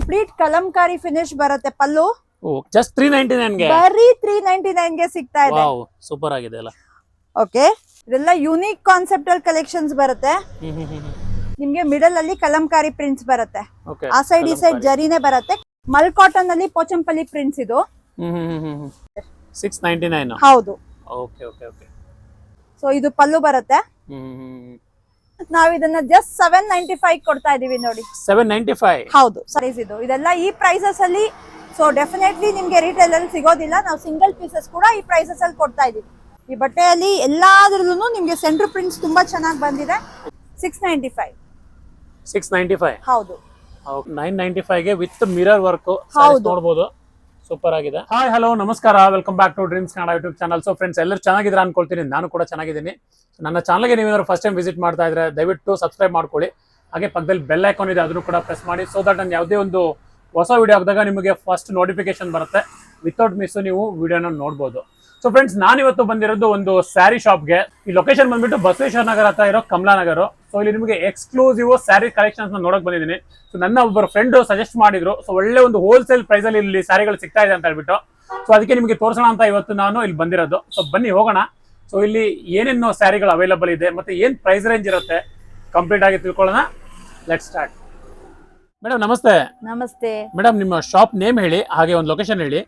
Complete Kalamkari finish ಬರುತ್ತೆ ಪಲ್ಲು. Just 399 ಗೆ ಬರೀ 399 ಗೆ ಸಿಗ್ತಾ ಇದೆ. ವಾವ್ ಸೂಪರ್ ಆಗಿದೆ ಅಲ್ಲ. ಓಕೆ, ಇದೆಲ್ಲ ಯೂನಿಕ್ ಕಾನ್ಸೆಪ್ಟಲ್ ಕಲೆಕ್ಷನ್ಸ್ ಬರುತ್ತೆ. ನಿಮ್ಗೆ ಮಿಡಲ್ ಅಲ್ಲಿ ಕಲಂಕಾರಿ ಪ್ರಿಂಟ್ಸ್ ಬರುತ್ತೆ. ಆ ಸೈಡ್ ಈ ಸೈಡ್ ಜರಿನೇ ಬರುತ್ತೆ. ಮಲ್ ಕಾಟನ್ ಅಲ್ಲಿ ಪೋಚಂಪಲ್ಲಿ ಪ್ರಿಂಟ್ಸ್ ಇದು. 699. ಹೌದು. Okay okay okay. ಸೊ ಇದು ಪಲ್ಲು ಬರುತ್ತೆ. ನಾವ್ ಇದನ್ನ ಜಸ್ಟ್ 795 ಕೊಡ್ತಾ ಇದೀವಿ ನೋಡಿ. 795. ಹೌದು ಸೈಜ್ ಇದು. ಇದೆಲ್ಲ ಈ ಪ್ರೈಸಸ್ ಅಲ್ಲಿ. ಸೊ ಡೆಫಿನೆಟ್ಲಿ ನಿಮ್ಗೆ ರಿಟೇಲ್ ಅಲ್ಲಿ ಸಿಗೋದಿಲ್ಲ. ನಾವು ಸಿಂಗಲ್ ಪೀಸಸ್ ಕೂಡ ಈ ಪ್ರೈಸಸ್ ಅಲ್ಲಿ ಕೊಡ್ತಾ ಇದೀವಿ. ಈ ಬಟ್ಟೆಯಲ್ಲಿ ಎಲ್ಲಾದ್ರಲ್ಲೂ ನಿಮ್ಗೆ ಸೆಂಟರ್ ಪ್ರಿಂಟ್ಸ್ ತುಂಬಾ ಚೆನ್ನಾಗಿ ಬಂದಿದೆ. 695. 695. ಹೌದು. 995 ಗೆ ವಿತ್ ಮಿರರ್ ವರ್ಕ್ ನೋಡಬಹುದು. ಸೂಪರ್ ಆಗಿದೆ. ಹಾಯ್ ಹಲೋ ನಮಸ್ಕಾರ, welcome back to Dreams Kannada YouTube channel. So friends, ಎಲ್ಲರೂ ಚೆನ್ನಾಗಿದ್ರೆ ಅನ್ಕೊಳ್ತೀನಿ. ನಾನು ಕೂಡ ಚೆನ್ನಾಗಿದ್ದೀನಿ. ನನ್ನ ಚಾನಲ್ಗೆ ನೀವೇನಾದ್ರು ಫಸ್ಟ್ ಟೈಮ್ ವಿಸಿಟ್ ಮಾಡ್ತಾ ಇದ್ರೆ ದಯವಿಟ್ಟು ಸಬ್ಸ್ಕ್ರೈಬ್ ಮಾಡ್ಕೊಳ್ಳಿ. ಹಾಗೆ ಪಕ್ಕದಲ್ಲಿ ಬೆಲ್ ಐಕಾನ್ ಇದೆ, ಅದನ್ನು ಕೂಡ ಪ್ರೆಸ್ ಮಾಡಿ. ಸೊ ದಟ್ ನಾನು ಯಾವುದೇ ಒಂದು ಹೊಸ ವಿಡಿಯೋ ಹಾಕಿದಾಗ ನಿಮಗೆ ಫಸ್ಟ್ ನೋಟಿಫಿಕೇಶನ್ ಬರುತ್ತೆ. ವಿತೌಟ್ ಮಿಸ್ ನೀವು ವಿಡಿಯೋನ ನೋಡ್ಬೋದು. ಸೊ ಫ್ರೆಂಡ್ಸ್, ನಾನಿವತ್ತು ಬಂದಿರೋದು ಒಂದು ಸ್ಯಾರಿ ಶಾಪ್ಗೆ. ಈ ಲೊಕೇಶನ್ ಬಂದ್ಬಿಟ್ಟು ಬಸವೇಶ್ವರ ನಗರ ಹತ್ರ ಇರೋ ಕಮಲಾನಗರ. ಸೊ ಇಲ್ಲಿ ನಿಮಗೆ ಎಕ್ಸ್ಕ್ಲೂಸಿವ್ ಸ್ಯಾರಿ ಕಲೆಕ್ಷನ್ಸ್ ನೋಡಕ್ ಬಂದಿದ್ದೀನಿ. ಸೊ ನನ್ನ ಒಬ್ಬರು ಫ್ರೆಂಡ್ ಸಜೆಸ್ಟ್ ಮಾಡಿದ್ರು. ಸೊ ಒಳ್ಳೆ ಒಂದು ಹೋಲ್ಸೇಲ್ ಪ್ರೈಸ್ ಅಲ್ಲಿ ಇಲ್ಲಿ ಸ್ಯಾರಿಗಳು ಸಿಗ್ತಾ ಇದೆ ಅಂತ ಹೇಳ್ಬಿಟ್ಟು, ಸೊ ಅದಕ್ಕೆ ನಿಮಗೆ ತೋರಿಸೋಣ ಅಂತ ಇವತ್ತು ನಾನು ಇಲ್ಲಿ ಬಂದಿರೋದು. ಸೊ ಬನ್ನಿ ಹೋಗೋಣ. ಸೊ ಇಲ್ಲಿ ಏನೇನು ಸ್ಯಾರಿಗಳು ಅವೈಲಬಲ್ ಇದೆ ಮತ್ತೆ ಏನ್ ಪ್ರೈಸ್ ರೇಂಜ್ ಇರುತ್ತೆ ಕಂಪ್ಲೀಟ್ ಆಗಿ ತಿಳ್ಕೊಳ್ಳೋಣ. Let's start. ಮೇಡಮ್ ನಮಸ್ತೆ. ನಮಸ್ತೆ ಮೇಡಮ್, ನಿಮ್ಮ ಶಾಪ್ ನೇಮ್ ಹೇಳಿ, ಹಾಗೆ ಒಂದು ಲೊಕೇಶನ್ ಹೇಳಿ.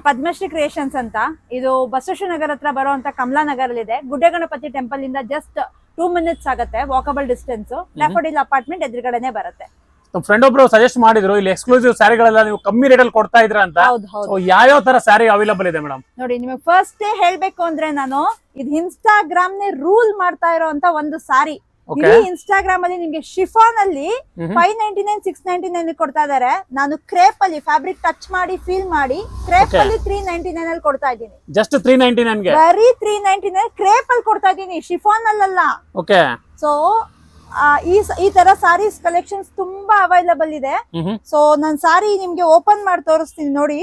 ಪದ್ಮಶ್ರೀ ಕ್ರಿಯೇಷನ್ಸ್ ಅಂತ. ಇದು ಬಸವೇಶ್ವರ ನಗರ ಹತ್ರ ಬರುವಂತ ಕಮಲಾನಗರಲ್ಲಿ ಇದೆ. ಗುಡ್ಡೆ ಗಣಪತಿ ಟೆಂಪಲ್ ಇಂದ ಜಸ್ಟ್ 2 minutes ಆಗುತ್ತೆ ವಾಕಬಲ್ ಡಿಸ್ಟೆನ್ಸ್. ಡ್ಯಾಫೋಡಿಲ್ ಅಪಾರ್ಟ್ಮೆಂಟ್ ಎದುರುಗಡೆನೆ ಬರುತ್ತೆ. ನಮ್ಮ ಫ್ರೆಂಡ್ ಒಬ್ರು ಸಜೆಸ್ಟ್ ಮಾಡಿದ್ರು ಇಲ್ಲಿ ಎಕ್ಸ್ಕ್ಲೂಸಿವ್ ಸ್ಯಾರಿಗಳೆಲ್ಲ ನೀವು ಕಮ್ಮಿ ರೇಟ್ ಅಲ್ಲಿ ಕೊಡ್ತಾ ಇದ್ರ ಅಂತ. ಯಾವ ತರ ಸ್ಯಾರಿ ಅವೈಲಬಲ್ ಇದೆ ಮೇಡಮ್? ನೋಡಿ, ನಿಮಗೆ ಫಸ್ಟ್ ಹೇಳ್ಬೇಕು ಅಂದ್ರೆ ನಾನು ಇದು ಇನ್ಸ್ಟಾಗ್ರಾಮ್ ನೇ ರೂಲ್ ಮಾಡ್ತಾ ಇರೋಂತ ಒಂದು ಸಾರಿ. ಇನ್ಸ್ಟಾಗ್ರಾಮ್ ಅಲ್ಲಿ ನಿಮ್ಗೆ ಶಿಫಾನ್ ಅಲ್ಲಿ 599 699 ಕೊಡ್ತಾ ಇದಾರೆ. ನಾನು ಕ್ರೇಪ್ ಅಲ್ಲಿ ಫ್ಯಾಬ್ರಿಕ್ ಟಚ್ ಮಾಡಿ ಫೀಲ್ ಮಾಡಿ ಕ್ರೇಪ್ ಅಲ್ಲಿ 399 ಅಲ್ಲಿ ಕೊಡ್ತಾ ಇದ್ದೀನಿ. ಜಸ್ಟ್ 399 ಗೆ ಬರೀ 399 ಕ್ರೇಪ್ ಅಲ್ಲಿ ಕೊಡ್ತಾ ಇದ್ದೀನಿ, ಶಿಫಾನ್ ಅಲ್ಲ. ಓಕೆ. ಸೊ ಈ ತರ ಸಾರೀಸ್ ಕಲೆಕ್ಷನ್ಸ್ ತುಂಬಾ ಅವೈಲಬಲ್ ಇದೆ. ಸೊ ನಾನು ಸಾರಿ ನಿಮ್ಗೆ ಓಪನ್ ಮಾಡಿ ತೋರಿಸ್ತೀನಿ ನೋಡಿ.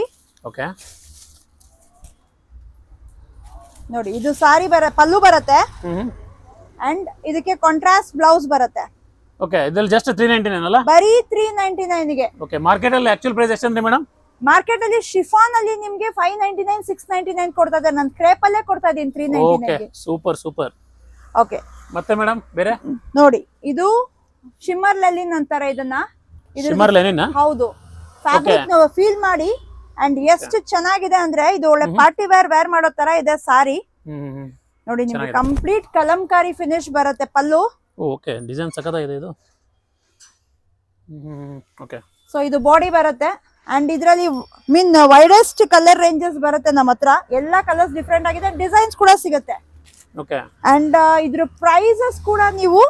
ಓಕೆ ನೋಡಿ, ಇದು ಸಾರಿ ಪಲ್ಲು ಬರುತ್ತೆ ಅಂಡ್ ಇದಕ್ಕೆ ಕಾಂಟ್ರಾಸ್ಟ್ ಬ್ಲೌಸ್ ಬರುತ್ತೆ. ಓಕೆ, ಇದರಲ್ಲಿ ಜಸ್ಟ್ 399 ಅಲ್ಲ? ಬರೀ 399 ಗೆ. ಓಕೆ, ಮಾರ್ಕೆಟ್ ಅಲ್ಲಿ ಆಕ್ಚುअल ಪ್ರೈಸ್ ಎಷ್ಟು ಅಂದ್ರೆ ಮೇಡಮ್? ಮಾರ್ಕೆಟ್ ಅಲ್ಲಿ ಶಿಫಾನ್ ಅಲ್ಲಿ ನಿಮ್ಗೆ 599 699 ಕೊಡ್ತಾ ಇದ್ದಾರೆ. ನಾನು ಕ್ರೇಪ್ ಅಲ್ಲೇ ಕೊಡ್ತಾ ಇದೀನಿ 399 ಗೆ. Super super. ಓಕೆ, ಮತ್ತೆ ಮೇಡಮ್ ಬೇರೆ ನೋಡಿ, ಇದು ಶಿಮ್ಮರ್ ಲೆನಿನ್ ಅಂತಾರೆ ಇದನ್ನ. Shimmer Lenin? ಹೌದು. ಫ್ಯಾಬ್ರಿಕ್ ಫೀಲ್ ಮಾಡಿ ಅಂಡ್ ಎಷ್ಟು ಚೆನ್ನಾಗಿದೆ ಅಂದ್ರೆ ಇದು ಒಳ್ಳೆ ಪಾರ್ಟಿ ವೇರ್ ಮಾಡೋ ತರ ಇದೆ ಸಾರಿ. ನೋಡಿ, ನಿಮ್ಗೆ ಕಂಪ್ಲೀಟ್ ಕಲಂಕಾರಿ ಫಿನಿಶ್ ಬರುತ್ತೆ ಪಲ್ಲು. ಓಕೆ, ಡಿಸೈನ್ ಸಖತ್ತಾಗಿದೆ ಇದು. ಓಕೆ, ಸೊ ಇದು ಬಾಡಿ ಬರುತ್ತೆ ಅಂಡ್ ಇದರಲ್ಲಿ ವೈಡೆಸ್ಟ್ ಕಲರ್ ರೇಂಜಸ್ ಬರುತ್ತೆ ನಮ್ಮ ಹತ್ರ. ಎಲ್ಲಾ ಕಲರ್ಸ್ ಡಿಫ್ರೆಂಟ್ ಆಗಿದೆ, ಡಿಸೈನ್ಸ್ ಕೂಡ ಸಿಗುತ್ತೆ. ಓಕೆ, ಅಂಡ್ ಇದ್ರ ಪ್ರೈಸಸ್ ಕೂಡ ನೀವು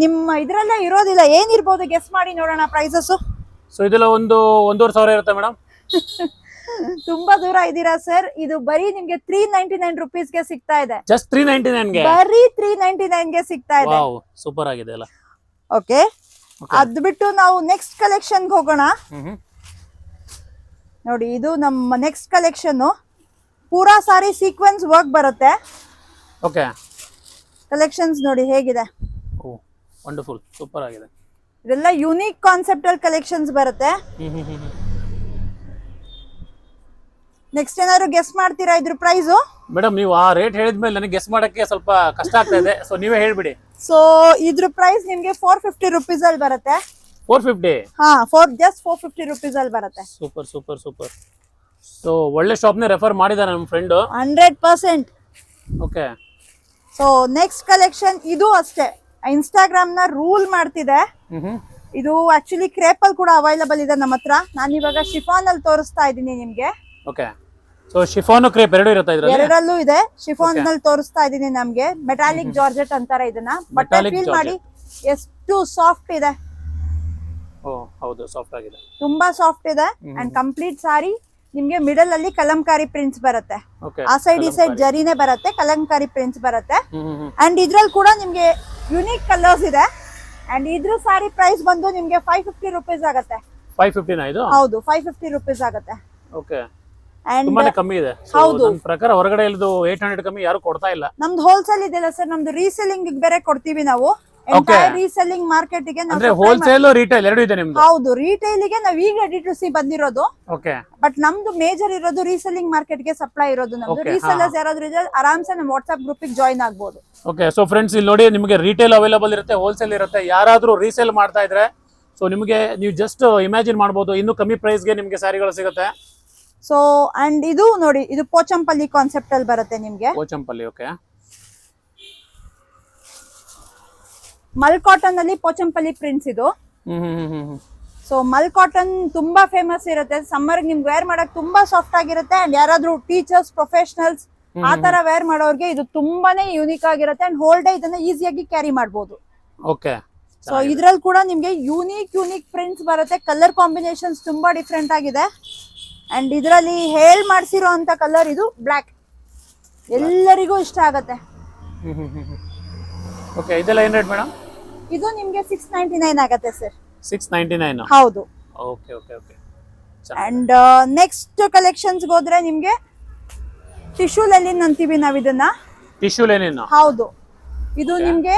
ನಿಮ್ಮ ಇದ್ರಲ್ಲೇ ಇರೋದಿಲ್ಲ. ಏನಿರ್ಬೋದು ಗೆಸ್ ಮಾಡಿ ನೋಡೋಣ ಪ್ರೈಸಸ್. ಸೊ ಇದೆಲ್ಲ 1,500 ಇರುತ್ತೆ ಮೇಡಮ್? ತುಂಬಾ ದೂರ ಇದ್ದೀರಾ ಸರ್. ಇದು ಬರೀ ನಿಮ್ಗೆ 399 rupees ಗೆ ಸಿಗ್ತಾ ಇದೆ. ಜಸ್ಟ್ 399 ಗೆ? ಬರೀ 399 ಗೆ ಸಿಗ್ತಾ ಇದೆ. ವಾವ್, ಸೂಪರ್ ಆಗಿದೆ ಅಲ್ಲ. ಓಕೆ, ಅದ್ ಬಿಟ್ಟು ನಾವು ನೆಕ್ಸ್ಟ್ ಕಲೆಕ್ಷನ್ ಹೋಗೋಣ. ನೋಡಿ, ಇದು ನಮ್ಮ ನೆಕ್ಸ್ಟ್ ಕಲೆಕ್ಷನ್. ಪೂರಾ ಸಾರಿ ಸೀಕ್ವೆನ್ಸ್ ವರ್ಕ್ ಬರುತ್ತೆ. ಓಕೆ, ಕಲೆಕ್ಷನ್ಸ್ ನೋಡಿ ಹೇಗಿದೆ. ಓ ವಂಡರ್ಫುಲ್, ಸೂಪರ್ ಆಗಿದೆ. ಇದೆಲ್ಲ ಯೂನಿಕ್ ಕಾನ್ಸೆಪ್ಟಲ್ ಕಲೆಕ್ಷನ್ಸ್ ಬರುತ್ತೆ. ನೆಕ್ಸ್ಟ್ ಏನಾದ್ರು ಗೆಸ್ ಮಾಡ್ತೀರಾ ಇದ್ರ ಪ್ರೈಸ್? ಮೇಡಮ್, ನೀವು ಆ ರೇಟ್ ಹೇಳಿದ್ಮೇಲೆ ನನಗೆ ಗೆಸ್ ಮಾಡಕ್ಕೆ ಸ್ವಲ್ಪ ಕಷ್ಟ ಆಗ್ತಾ ಇದೆ. ಸೊ ನೀವೇ ಹೇಳ್ಬಿಡಿ. ಸೊ ಇದ್ರ ಪ್ರೈಸ್ ನಿಮ್ಗೆ 450 rupees ಅಲ್ಲಿ ಬರುತ್ತೆ. 450? ಹಾ, ಜಸ್ಟ್ 450 rupees ಅಲ್ಲಿ ಬರುತ್ತೆ. Super super super. ಸೊ ಒಳ್ಳೆ ಶಾಪ್ ನೇ ರೆಫರ್ ಮಾಡಿದ್ದಾರೆ ನಮ್ಮ friend. 100%. Okay. So next collection ಇದು ಅಷ್ಟೇ ಇನ್ಸ್ಟಾಗ್ರಾಮ್ ನ ರೂಲ್ ಮಾಡ್ತಿದೆ. ಇದು ಆಕ್ಚುಲಿ ಕ್ರೇಪ್ ಅಲ್ಲಿ ಕೂಡ ಅವೈಲಬಲ್ ಇದೆ ನಮ್ಮ ಹತ್ರ. ನಾನು ಇವಾಗ ಶಿಫಾನ್ ಅಲ್ಲಿ ತೋರಿಸ್ತಾ ಇದ್ದೀನಿ ನಿಮ್ಗೆ. ಓಕೆ, ಸೊ ಶಿಫಾನ್ ಕ್ರೇಪ್ ಎರಡು ಇರುತ್ತೆ ಇದರಲ್ಲಿ? ಎರಡಲ್ಲೂ ಇದೆ. ಶಿಫಾನ್ ನಲ್ಲಿ ತೋರಿಸ್ತಾ ಇದೀನಿ. ನಮ್ಗೆ ಮೆಟಾಲಿಕ್ ಜಾರ್ಜೆಟ್ ಅಂತಾರೆ ಇದನ್ನ. ಬಟ್ಟೆ ಫೀಲ್ ಮಾಡಿ ಎಷ್ಟು ಸಾಫ್ಟ್ ಇದೆ. ಓ ಹೌದು, ಸಾಫ್ಟ್ ಆಗಿದೆ, ತುಂಬಾ ಸಾಫ್ಟ್ ಇದೆ. ಅಂಡ್ ಕಂಪ್ಲೀಟ್ ಸಾರಿ ನಿಮ್ಗೆ ಮಿಡಲ್ ಅಲ್ಲಿ ಕಲಂಕಾರಿ ಪ್ರಿಂಟ್ಸ್ ಬರುತ್ತೆ. ಆ ಸೈಡ್ ಈ ಸೈಡ್ ಜರಿನೇ ಬರುತ್ತೆ, ಕಲಂಕಾರಿ ಪ್ರಿಂಟ್ಸ್ ಬರುತ್ತೆ. ಅಂಡ್ ಇದ್ರಲ್ಲಿ ಕೂಡ ನಿಮ್ಗೆ ಯುನಿಕ್ ಕಲರ್ಸ್ ಇದೆ. ಅಂಡ್ ಇದ್ರ ಸಾರಿ ಪ್ರೈಸ್ ಬಂದು ನಿಮ್ಗೆ 550 rupees ಆಗುತ್ತೆ. 550 ನಾ ಇದು? ಹೌದು, 550 rupees ಆಗುತ್ತೆ. ಓಕೆ, ತುಂಬಾನೇ ಕಮ್ಮಿ ಇದೆ. ಹೌದು, ನನ್ನ ಪ್ರಕಾರ ಹೊರಗಡೆ ಇಲ್ಲದು 800 ಕಮ್ಮಿ ಯಾರು ಕೊಡ್ತಾ ಇಲ್ಲ. ನಮ್ದು ಹೋಲ್ಸೇಲ್ ಇದೆಲ್ಲ ಸರ್. ನಮ್ದು ರೀಸೆಲ್ಲಿಂಗ್ ಬೇರೆ ಕೊಡ್ತೀವಿ ನಾವು. ಎಂಟೈರ್ ರೀಸೆಲ್ಲಿಂಗ್ ಮಾರ್ಕೆಟ್ ಗೆ ಅಂದ್ರೆ ಹೋಲ್ಸೇಲ್ ರಿಟೇಲ್ ಎರಡು ಇದೆ ನಿಮ್ದು? ಹೌದು, ರಿಟೇಲ್ ಗೆ ನಾವ್ ಈಗ D2C ಬಂದಿರೋದು. ಓಕೆ. ಬಟ್ ನಮ್ದು ಮೇಜರ್ ಇರೋದು ರೀಸೆಲ್ಲಿಂಗ್ ಮಾರ್ಕೆಟ್ ಗೆ ಸಪ್ಲೈ ಇರೋದು ನಮ್ದು. ರೀಸೆಲ್ಲರ್ಸ್ ಯಾರಾದ್ರೂ ಇದ್ರೆ ಆರಾಮ್ಸೆ ನಮ್ಮ ವಾಟ್ಸ್ಆಪ್ ಗ್ರೂಪ್ ಗೆ ಜಾಯಿನ್ ಆಗ್ಬೋದು. ಓಕೆ. ಸೊ ಫ್ರೆಂಡ್ಸ್, ಇಲ್ಲಿ ನೋಡಿ, ನಿಮಗೆ ರಿಟೇಲ್ ಅವೈಲೇಬಲ್ ಇರುತ್ತೆ, ಹೋಲ್ಸೇಲ್ ಇರುತ್ತೆ. ಯಾರಾದ್ರೂ ರೀಸೇಲ್ ಮಾಡ್ತಾ ಇದ್ರೆ ಸೊ ನಿಮಗೆ ನೀವು ಜಸ್ಟ್ ಇಮ್ಯಾಜಿನ್ ಮಾಡ್ಬೋದು, ಇನ್ನು ಕಮ್ಮಿ ಪ್ರೈಸ್ ಗೆ ನಿಮಗೆ ಸ್ಯಾರಿಗಳು ಸಿಗುತ್ತೆ. ಸೊ ಅಂಡ್ ಇದು ನೋಡಿ, ಇದು ಪೋಚಂಪಲ್ಲಿ ಕಾನ್ಸೆಪ್ಟ್ ಅಲ್ಲಿ ಬರುತ್ತೆ ನಿಮ್ಗೆ. ಪೋಚಂಪಲ್ಲಿ. ಓಕೆ. ಮಲ್ ಕಾಟನ್ ಅಲ್ಲಿ ಪೋಚಂಪಲ್ಲಿ ಪ್ರಿಂಟ್ಸ್ ಇದು. ಸೊ ಮಲ್ ಕಾಟನ್ ತುಂಬಾ ಫೇಮಸ್ ಇರುತ್ತೆ. ಸಮ್ಮರ್ ನಿಮ್ಗೆ ವೇರ್ ಮಾಡಕ್ ತುಂಬಾ ಸಾಫ್ಟ್ ಆಗಿರುತ್ತೆ. ಅಂಡ್ ಯಾರಾದ್ರೂ ಟೀಚರ್ಸ್, ಪ್ರೊಫೆಷನಲ್ಸ್ ಆ ತರ ವೇರ್ ಮಾಡೋರ್ಗೆ ಇದು ತುಂಬಾನೇ ಯೂನಿಕ್ ಆಗಿರುತ್ತೆ. ಅಂಡ್ ಹೋಲ್ ಡೇ ಇದನ್ನ ಈಸಿಯಾಗಿ ಕ್ಯಾರಿ ಮಾಡಬಹುದು. ಓಕೆ. ಸೊ ಇದ್ರಲ್ಲಿ ಕೂಡ ನಿಮ್ಗೆ ಯೂನಿಕ್ ಪ್ರಿಂಟ್ಸ್ ಬರುತ್ತೆ. ಕಲರ್ ಕಾಂಬಿನೇಷನ್ಸ್ ತುಂಬಾ ಡಿಫ್ರೆಂಟ್ ಆಗಿದೆ. ಅಂಡ್ ಇದರಲ್ಲಿ ಹೇಳಿ ಮಾಡಿಸಿರೋ ಅಂತ ಕಲರ್ ಇದು ಬ್ಲಾಕ್, ಎಲ್ಲರಿಗೂ ಇಷ್ಟ ಆಗತ್ತೆ. ಓಕೆ. ಇದೆಲ್ಲ ಏನ್ ರೇಟ್ ಮೇಡಮ್? ಇದು ನಿಮ್ಗೆ 699 ಆಗತ್ತೆ ಸರ್. 699. ಹೌದು. Okay okay okay. And next collections ಹೋದ್ರೆ ನಿಮ್ಗೆ ಟಿಶ್ಯೂ ಲೆನಿನ್ ಅಂತೀವಿ ನಾವ್ ಇದನ್ನ. Tissue Lenin? ಹೌದು. ಇದು ನಿಮ್ಗೆ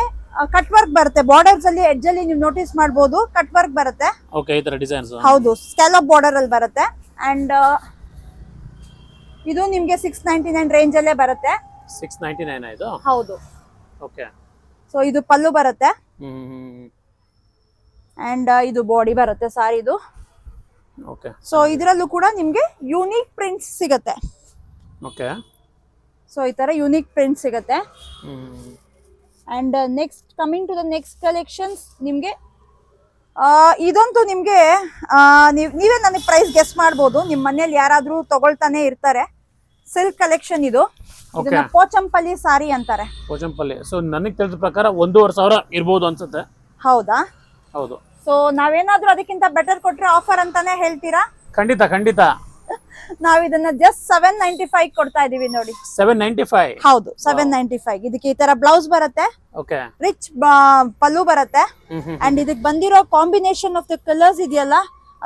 ಕಟ್ ವರ್ಕ್ ಬರುತ್ತೆ. ಬಾರ್ಡರ್ಸ್ ಅಲ್ಲಿ ಎಡ್ಜ್ ಅಲ್ಲಿ ನೀವು ನೋಟಿಸ್ ಮಾಡಬಹುದು, ಕಟ್ ವರ್ಕ್ ಬರುತ್ತೆ. ಓಕೆ. ಈ ತರ ಡಿಸೈನ್ಸ್? ಹೌದು, ಸ್ಕ್ಯಾಲಪ್ ಬಾರ್ಡರ್ ಅಲ್ಲಿ ಬರುತ್ತೆ. ಅಂಡ್ ಇದು ನಿಮ್ಗೆ 699 ರೇಂಜ್ ಅಲ್ಲೇ ಬರುತ್ತೆ. 699 ಇದು? ಹೌದು. ಓಕೆ. ಸೊ ಇದು ಪಲ್ಲು ಬರುತ್ತೆ. ಅಂಡ್ ಇದು ಬಾಡಿ ಬರುತ್ತೆ ಸಾರಿದು. ಓಕೆ. ಸೊ ಇದರಲ್ಲೂ ಕೂಡ ನಿಮ್ಗೆ ಯೂನಿಕ್ ಪ್ರಿಂಟ್ಸ್ ಸಿಗುತ್ತೆ. ಓಕೆ. ಸೊ ಈ ತರ ಯೂನಿಕ್ ಪ್ರಿಂಟ್ ಸಿಗುತ್ತೆ. And next coming to the next collections, ನಿಮ್ಗೆ ಇದಂತೂ ನಿಮ್ಗೆ ನೀವೇ ನನಗೆ ಪ್ರೈಸ್ ಗೆಸ್ ಮಾಡ್ಬೋದು. ನಿಮ್ ಮನೇಲಿ ಯಾರಾದ್ರೂ ತಗೊಳ್ತಾನೆ ಇರ್ತಾರೆ. ಸಿಲ್ಕ್ ಕಲೆಕ್ಷನ್ ಇದು. ಇದನ್ನ ಪೋಚಂಪಲ್ಲಿ ಸಾರಿ ಅಂತಾರೆ. ಪೋಚಂಪಲ್ಲಿ. ಸೊ ನನಗೆ ತಿಳಿದ ಪ್ರಕಾರ 1,500 ಇರ್ಬೋದು ಅನ್ಸುತ್ತೆ. ಹೌದಾ? ಹೌದು. ಸೊ ನಾವೇನಾದ್ರೂ ಅದಕ್ಕಿಂತ ಬೆಟರ್ ಕೊಟ್ರೆ ಆಫರ್ ಅಂತಾನೆ ಹೇಳ್ತೀರಾ? ಖಂಡಿತ ಖಂಡಿತ. ನಾವ್ ಇದನ್ನ ಜಸ್ಟ್ 795 ಕೊಡ್ತಾ ಇದೀವಿ ನೋಡಿ. 795? ಹೌದು, 795. ಇದಕ್ಕೆ ಈ ತರ ಬ್ಲೌಸ್ ಬರುತ್ತೆ. ಓಕೆ. ರಿಚ್ ಪಲ್ಲು ಬರುತ್ತೆ. ಅಂಡ್ ಇದಕ್ಕೆ ಬಂದಿರೋ ಕಾಂಬಿನೇಷನ್ ಆಫ್ ದ ಕಲರ್ಸ್ ಇದೆಯಲ್ಲ,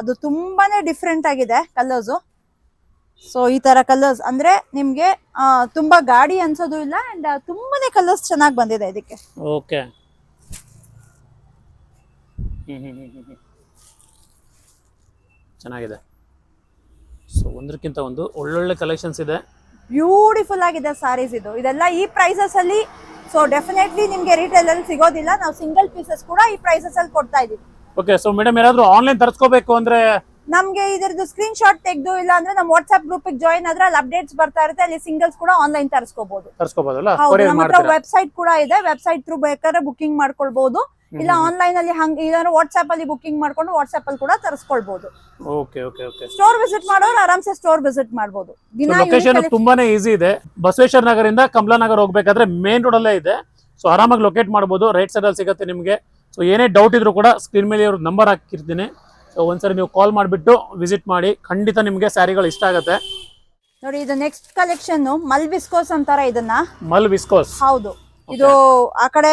ಅದು ತುಂಬಾನೇ ಡಿಫ್ರೆಂಟ್ ಆಗಿದೆ ಕಲರ್ಸ್. ಸೊ ಈ ತರ ಕಲರ್ಸ್ ಅಂದ್ರೆ ನಿಮ್ಗೆ ತುಂಬಾ ಗಾಡಿ ಅನ್ಸೋದು ಇಲ್ಲ. ಅಂಡ್ ತುಂಬಾನೇ ಕಲರ್ಸ್ ಚೆನ್ನಾಗಿ ಬಂದಿದೆ ಇದಕ್ಕೆ. ಓಕೆ. ಚೆನ್ನಾಗಿದೆ. ಸೊ ಒಂದಕ್ಕಿಂತ ಒಂದು ಒಳ್ಳೊಳ್ಳೆ ಕಲೆಕ್ಷನ್ಸ್ ಇದೆ. ಬ್ಯೂಟಿಫುಲ್ ಆಗಿದೆ ಸಾರೀಸ್ ಇದು. ಇದೆಲ್ಲ ಈ ಪ್ರೈಸಸ್ ಅಲ್ಲಿ. ಸೊ ಡೆಫಿನೆಟ್ಲಿ ನಿಮ್ಗೆ ರಿಟೇಲ್ ಅಲ್ಲಿ ಸಿಗೋದಿಲ್ಲ. ನಾವು ಸಿಂಗಲ್ ಪೀಸಸ್ ಕೂಡ ಈ ಪ್ರೈಸಸ್ ಅಲ್ಲಿ ಕೊಡ್ತಾ ಇದೀವಿ. ಓಕೆ. ಸೊ ಮೇಡಮ್, ಯಾರಾದ್ರೂ ಆನ್ಲೈನ್ ತರಿಸ್ಕೋಬೇಕು ಅಂದ್ರೆ ನಮ್ಗೆ ಇದ್ರದ್ದು ಸ್ಕ್ರೀನ್ ಶಾಟ್ ತೆಗೆದು, ಇಲ್ಲ ಅಂದ್ರೆ ನಮ್ಮ ವಾಟ್ಸ್ಆಪ್ ಗ್ರೂಪ್ ಜಾಯಿನ್ ಆದ್ರೆ ಅಲ್ಲಿ ಅಪ್ಡೇಟ್ಸ್ ಬರ್ತಾ ಇರುತ್ತೆ. ಅಲ್ಲಿ ಸಿಂಗಲ್ಸ್ ಕೂಡ ಆನ್ಲೈನ್ ತರಿಸ್ಕೋಬಹುದು. ನಮ್ಮ ಹತ್ರ ವೆಬ್ಸೈಟ್ ಕೂಡ ಇದೆ. ವೆಬ್ಸೈಟ್ ಥ್ರೂ ಬೇಕಾದ್ರೆ ಬುಕಿಂಗ್ ಮಾಡ್ಕೊಳ್ಬಹುದು. ಇಲ್ಲ ಆನ್ಲೈನ್ ಅಲ್ಲಿ ಏನಾದ್ರು ವಾಟ್ಸ್ಆಪ್ ಅಲ್ಲಿ ಬುಕಿಂಗ್ ಮಾಡ್ಕೊಂಡು ವಾಟ್ಸ್ಆಪ್ ಅಲ್ಲಿ ಕೂಡ ತರಿಸ್ಕೊಳ್ಬಹುದು. Okay okay okay. Store visit ಮಾಡೋರು ಆರಾಮ್ಸೆ ಸ್ಟೋರ್ ವಿಸಿಟ್ ಮಾಡಬಹುದು. ಲೊಕೇಶನ್ ತುಂಬಾನೇ ಈಸಿ ಇದೆ. ಬಸವೇಶ್ವರ ನಗರದಿಂದ ಕಮಲಾನಗರ ಹೋಗ್ಬೇಕಾದ್ರೆ ಮೇನ್ ರೋಡ್ ಅಲ್ಲೇ ಇದೆ. ಸೊ ಆರಾಮಾಗಿ ಲೊಕೇಟ್ ಮಾಡಬಹುದು. ರೈಟ್ ಸೈಡ್ ಅಲ್ಲಿ ಸಿಗುತ್ತೆ ನಿಮಗೆ. ಸೊ ಏನೇ ಡೌಟ್ ಇದ್ರು ಕೂಡ ಸ್ಕ್ರೀನ್ ಮೇಲೆ ಇವ್ರ ನಂಬರ್ ಹಾಕಿರ್ತೀನಿ. ಸೊ ಒಂದ್ಸರಿ ನೀವು ಕಾಲ್ ಮಾಡಿಬಿಟ್ಟು ವಿಸಿಟ್ ಮಾಡಿ. ಖಂಡಿತ ನಿಮಗೆ ಸ್ಯಾರಿಗಳು ಇಷ್ಟ ಆಗುತ್ತೆ. ನೋಡಿ, ಇದು ನೆಕ್ಸ್ಟ್ ಕಲೆಕ್ಷನ್ ಮಲ್ ವಿಸ್ಕೋಸ್ ಅಂತಾರೆ ಇದನ್ನ. ಮಲ್ ವಿಸ್ಕೋಸ್? ಹೌದು. ಇದು ಆ ಕಡೆ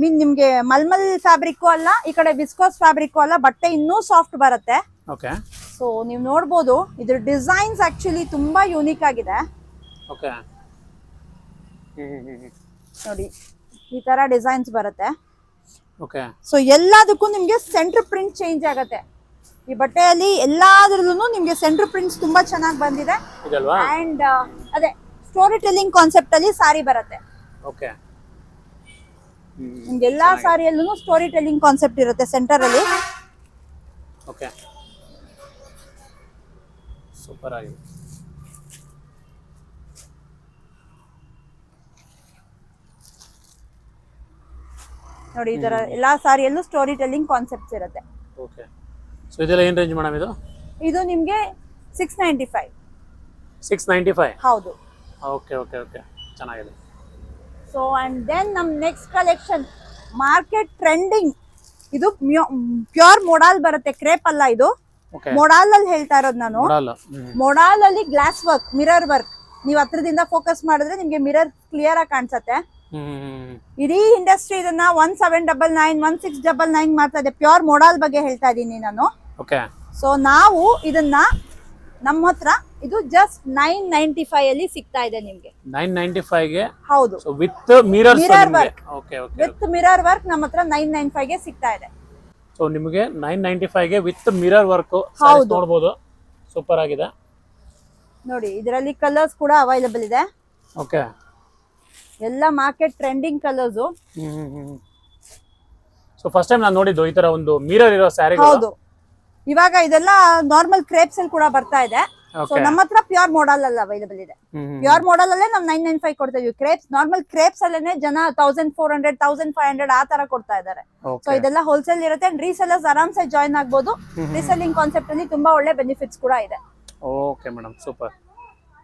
ನಿಮ್ಗೆ ಮಲ್ಮಲ್ ಫ್ಯಾಬ್ರಿಕ್ ಅಲ್ಲ, ಈ ಕಡೆ ವಿಸ್ಕೋಸ್ ಫ್ಯಾಬ್ರಿಕ್ ಅಲ್ಲ. ಬಟ್ಟೆ ಇನ್ನೂ ಸಾಫ್ಟ್ ಬರುತ್ತೆ. ಓಕೆ. ಸೊ ನೀವು ನೋಡಬಹುದು, ಇದ್ರ ಡಿಸೈನ್ಸ್ ಆಕ್ಚುಲಿ ತುಂಬಾ ಯೂನಿಕ್ ಆಗಿದೆ. ಓಕೆ. ನೋಡಿ, ಈ ತರ ಡಿಸೈನ್ಸ್ ಬರುತ್ತೆ. ಓಕೆ. ಸೊ ಎಲ್ಲದಕ್ಕೂ ನಿಮ್ಗೆ ಸೆಂಟರ್ ಪ್ರಿಂಟ್ ಚೇಂಜ್ ಆಗುತ್ತೆ. ಈ ಬಟ್ಟೆಯಲ್ಲಿ ಎಲ್ಲಾದ್ರಲ್ಲೂ ನಿಮ್ಗೆ ಸೆಂಟರ್ ಪ್ರಿಂಟ್ಸ್ ತುಂಬಾ ಚೆನ್ನಾಗಿ ಬಂದಿದೆ. ಅಂಡ್ ಅದೇ ಸ್ಟೋರಿ ಟೆಲ್ಲಿಂಗ್ ಕಾನ್ಸೆಪ್ಟ್ ಅಲ್ಲಿ ಸಾರಿ ಬರುತ್ತೆ. ಓಕೆ. ನಿಮ್ಗೆ ಎಲ್ಲಾ ಸಾರಿಯಲ್ಲೂ ಸ್ಟೋರಿ ಟೆಲ್ಲಿಂಗ್ ಕಾನ್ಸೆಪ್ಟ್ ಇರುತ್ತೆ ಸೆಂಟರ್ ಅಲ್ಲಿ. ಓಕೆ. ಸೂಪರ್ ಆಗಿದೆ. ನೋಡಿ, ಈ ತರ ಎಲ್ಲಾ ಸಾರಿಯಲ್ಲೂ ಸ್ಟೋರಿ ಟೆಲ್ಲಿಂಗ್ ಕಾನ್ಸೆಪ್ಟ್ಸ್ ಇರುತ್ತೆ. ಓಕೆ. ಸೊ ಇದೆಲ್ಲ ಏನ್ ರೇಂಜ್ ಮೇಡಮ್ ಇದು? ಇದು ನಿಮ್ಗೆ 695. 695? ಹೌದು. Okay okay okay. ಚೆನ್ನಾಗಿದೆ. ಸೊ ಅಂಡ್ ದೆನ್ ನಮ್ ನೆಕ್ಸ್ಟ್ ಕಲೆಕ್ಷನ್ ಮಾರ್ಕೆಟ್ ಟ್ರೆಂಡಿಂಗ್. ಇದು ಪ್ಯೂರ್ ಮೊಡಾಲ್ ಬರುತ್ತೆ, ಕ್ರೇಪ್ ಅಲ್ಲ ಇದು. ಮೊಡಾಲ್ ಅಲ್ಲಿ ಹೇಳ್ತಾ ಇರೋದು ನಾನು. ಮೊಡಾಲ್ ಅಲ್ಲಿ ಗ್ಲಾಸ್ ವರ್ಕ್, ಮಿರರ್ ವರ್ಕ್. ನೀವು ಹತ್ರದಿಂದ ಫೋಕಸ್ ಮಾಡಿದ್ರೆ ನಿಮ್ಗೆ ಮಿರರ್ ಕ್ಲಿಯರ್ ಆಗಿ ಕಾಣಿಸುತ್ತೆ. ಇಡೀ ಇಂಡಸ್ಟ್ರಿ ಇದನ್ನ 1799, 1699 ಮಾಡ್ತಾ ಇದೆ. ಪ್ಯೂರ್ ಮೊಡಾಲ್ ಬಗ್ಗೆ ಹೇಳ್ತಾ ಇದೀನಿ ನಾನು. ಸೊ ನಾವು ಇದನ್ನ ನಮ್ಮ ಹತ್ರ ಇದು ಜಸ್ಟ್ 995 ಅಲ್ಲಿ ಸಿಗ್ತಾ ಇದೆ ನಿಮ್ಗೆ. 995 ಗೆ ಹೌದು, with mirror work. With mirror work ನಮ್ಮ ಹತ್ರ 995 ಗೆ ಸಿಗ್ತಾ ಇದೆ. ಸೊ ನಿಮಗೆ 995 ಗೆ ವಿತ್ ಮಿರರ್ ವರ್ಕ್ ನೋಡಬಹುದು. ಸೂಪರ್ ಆಗಿದೆ ನೋಡಿ. ಇದರಲ್ಲಿ ಕಲರ್ಸ್ ಕೂಡ ಅವೈಲೇಬಲ್ ಇದೆ. ಓಕೆ, ಎಲ್ಲ market trending colours. So first time ನಾನು ನೋಡಿದ್ದು ಈ ತರ ಒಂದು ಮಿರರ್ ಇರೋ ಸ್ಯಾರಿ. ಹೌದು, ಇವಾಗ ಇದೆಲ್ಲ ನಾರ್ಮಲ್ ಕ್ರೇಪ್ಸ್ ಅಲ್ಲಿ ಕೂಡ ಬರ್ತಾ ಇದೆ. ಸೊ ನಮ್ಮ ಹತ್ರ ಪ್ಯೂರ್ ಮಾಡೆಲ್ ಅಲ್ಲಿ ಅವೈಲೇಬಲ್ ಇದೆ. ಪ್ಯೂರ್ ಮಾಡೆಲ್ ಅಲ್ಲೇ ನಾವು 995 ಕೊಡ್ತಾ ಇದೀವಿ. ಕ್ರೇಪ್ಸ್, ನಾರ್ಮಲ್ ಕ್ರೇಪ್ಸ್ ಅಲ್ಲೇನೆ ಜನ 1400 1500 ಆ ತರ ಕೊಡ್ತಾ ಇದಾರೆ. ಸೊ ಇದೆಲ್ಲ ಹೋಲ್ಸೇಲ್ ಇರುತ್ತೆ. ಅಂಡ್ ರೀಸೆಲ್ಲರ್ಸ್ ಆರಾಮ್ಸೆ ಜಾಯ್ನ್ ಆಗ್ಬೋದು. ರೀಸೆಲ್ಲಿಂಗ್ ಕಾನ್ಸೆಪ್ಟ್ ಅಲ್ಲಿ ತುಂಬಾ ಒಳ್ಳೆ ಬೆನಿಫಿಟ್ಸ್ ಕೂಡ ಇದೆ. Okay madam, super.